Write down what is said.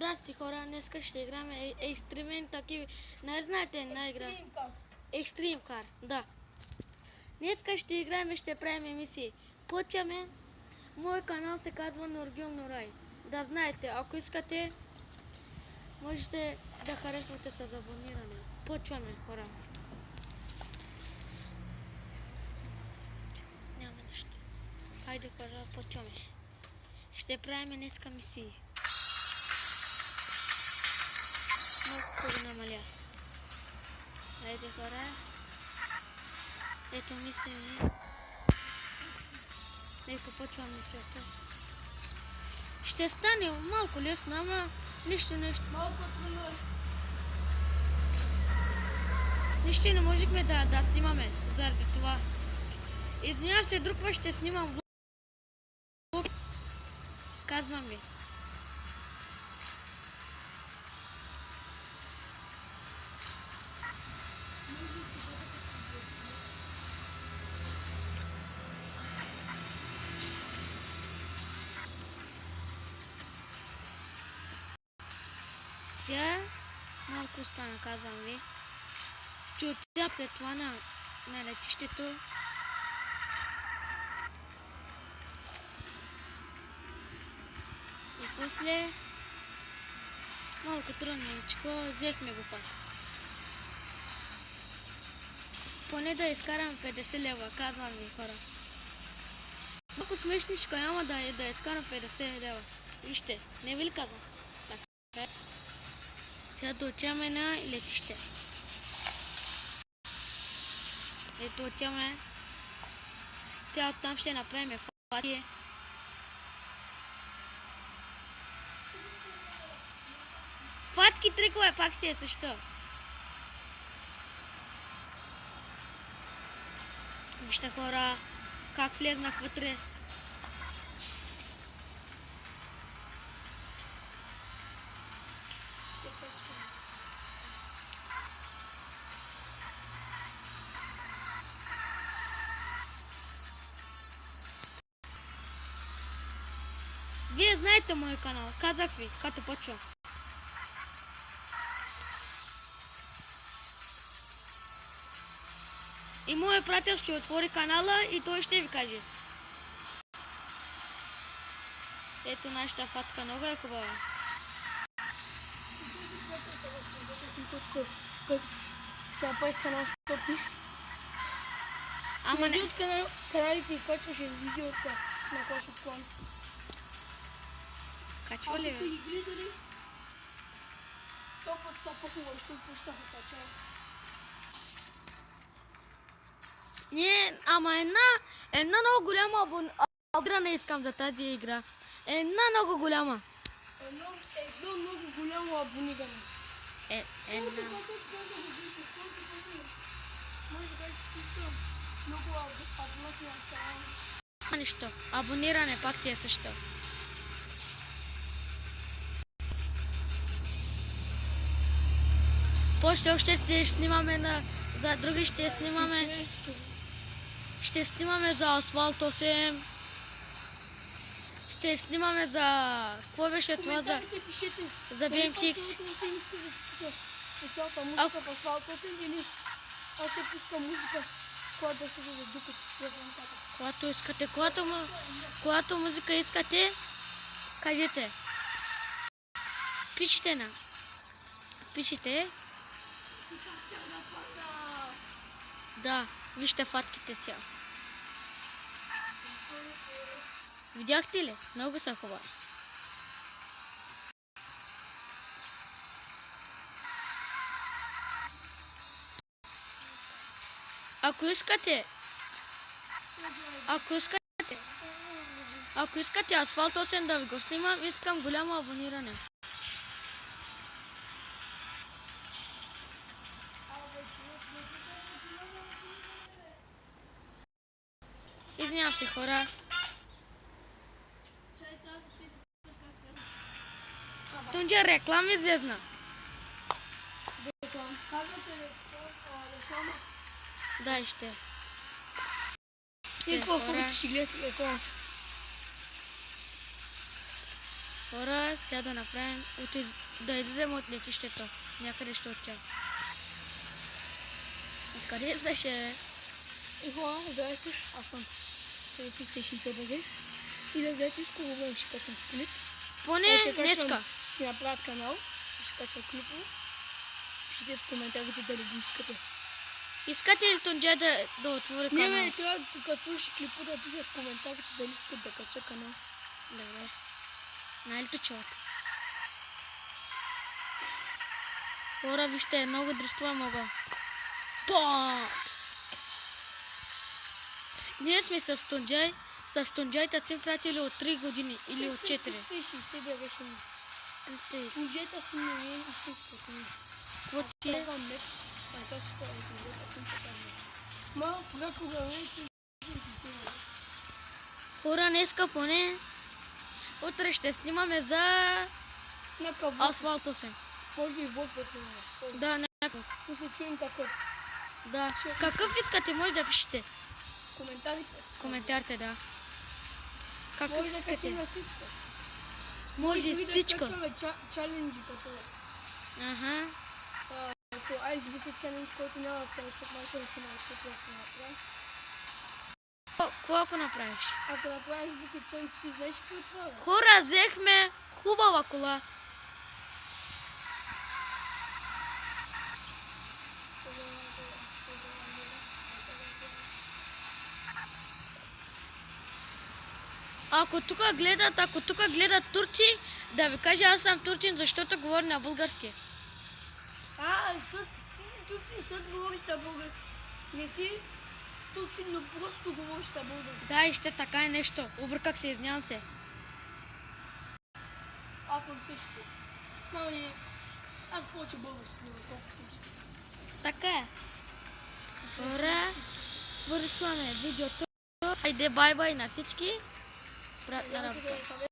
Здрасти хора, днес ще играме екстремент такива. Не знаете една игра. Extreme Car, да. Днес ще играем и ще правим емисии. Почваме. Мой канал се казва Нургюл Нурай. Да знаете, ако искате, можете да харесвате с абониране. Почваме хора. Няма нищо. Хайде хора, почваме. Ще правим днеска мисии. Много намаля. Хайде хора. Ето мисии. Нека почвам мисията. Ще стане малко лесно, ама нищо. Малко трудно е. Нищо не можехме да снимаме заради това. Извинявам се, друг път ще снимам влог. Казвам ви. Сега малко стана, казвам ви. Ще отида след това на летището. И после малко трудничко, взехме го пак. Поне да изкарам 50 лева, казвам ви хора. Малко смешничко, ама да изкарам 50 лева. Вижте, не ви ли казвам? Така. Сега да отиваме на летище. Ето отиваме. Сега оттам ще направим фатие. Фатки трикове пак си е също. Вижте хора, как влезнах вътре. Вие знаете мой канал, казах ви, като почвам. И моят приятел ще отвори канала и той ще ви каже. Ето нашата фатка, много е хубава. Сега пай канал стоти. Ама не... от каналите и качваше видеото на Clash of Clans. Качва ли Ако сте бе? ги гледали, толкова са по-хубаво, ще отпущаха качване. Не, ама една много голяма абонирана искам за тази игра. Една много голяма. Едно много голямо абониране. Една. Може да искам много абонати на канала. Нищо. Абониране пак си е също. После още ще снимаме за други ще снимаме. Ще снимаме за Асфалт 8. Ще снимаме за... Какво беше това за... Пишете. За BMX. Специалната музика в Асфалт 8 или аз ще пускам музика, която да се даде докато нататък. Когато искате, когато музика искате, кажете. Пишете. Да, вижте фатките сега. Видяхте ли? Много са хубави. Ако искате Асфалт 8 да ви го снимам, искам голямо абониране. Извинявам се хора. Тунджа реклама излезна. Казва се реклама. Да, ще. И какво хубаво ще гледате рекламата. Хора, сега да направим, да излезем от летището. Някъде ще отчам. Откъде излезеш, бе? И хора, здравейте, аз съм 360 БГ. И да знаете, скоро време ще качвам клип. Поне Ще качвам- днеска. Ще си направя канал, ще качвам клипове. Пишете в коментарите дали го искате. Искате ли Тунджай да отвори Не, канал? бе, трябва като свърши клипа да пишат в коментарите дали искат да кача канал. Добре. Най-лито чувате. Хора, вижте, много дръства мога. Пот! Ние сме с Тунджай. С Тунджайта сме приятели от 3 години или от 4. 360 БГ ще ми. Бюджета си не е истинското ми. Какво ти е? Това мет, а то си прави бюджета си така мет. Малко понякога вече Хора, днеска поне. Утре ще снимаме за на каву. асфалто се. Може и влог да снимаме. Да, някакъв. Да се чуем какъв. Да. Какъв искате, може да пишете. Коментарите. Коментарите, да. Какъв Може да искате? качим на всичко. Може и Дори да всичко. качваме чаленджи като Аха. като Ice Bucket Challenge, който няма да стане, защото майка не се научи, ако направя. Какво ако направиш? Ако направя Ice Bucket Challenge, ще знаеш какво е това, бе? Хора, взехме хубава кола. Ако тук гледат турци, да ви кажа, аз съм турчин, защото говоря на български. Ти си турчин, защото говориш на български. Не си турчин, но просто говориш на български. Да, и ще така е нещо. Обърках се, извинявам се. Аз съм всичко. Мами, аз повече български говоря, колкото турски. Така е. Хора, свършваме видеото. Айде, бай-бай на всички. Приятна работа.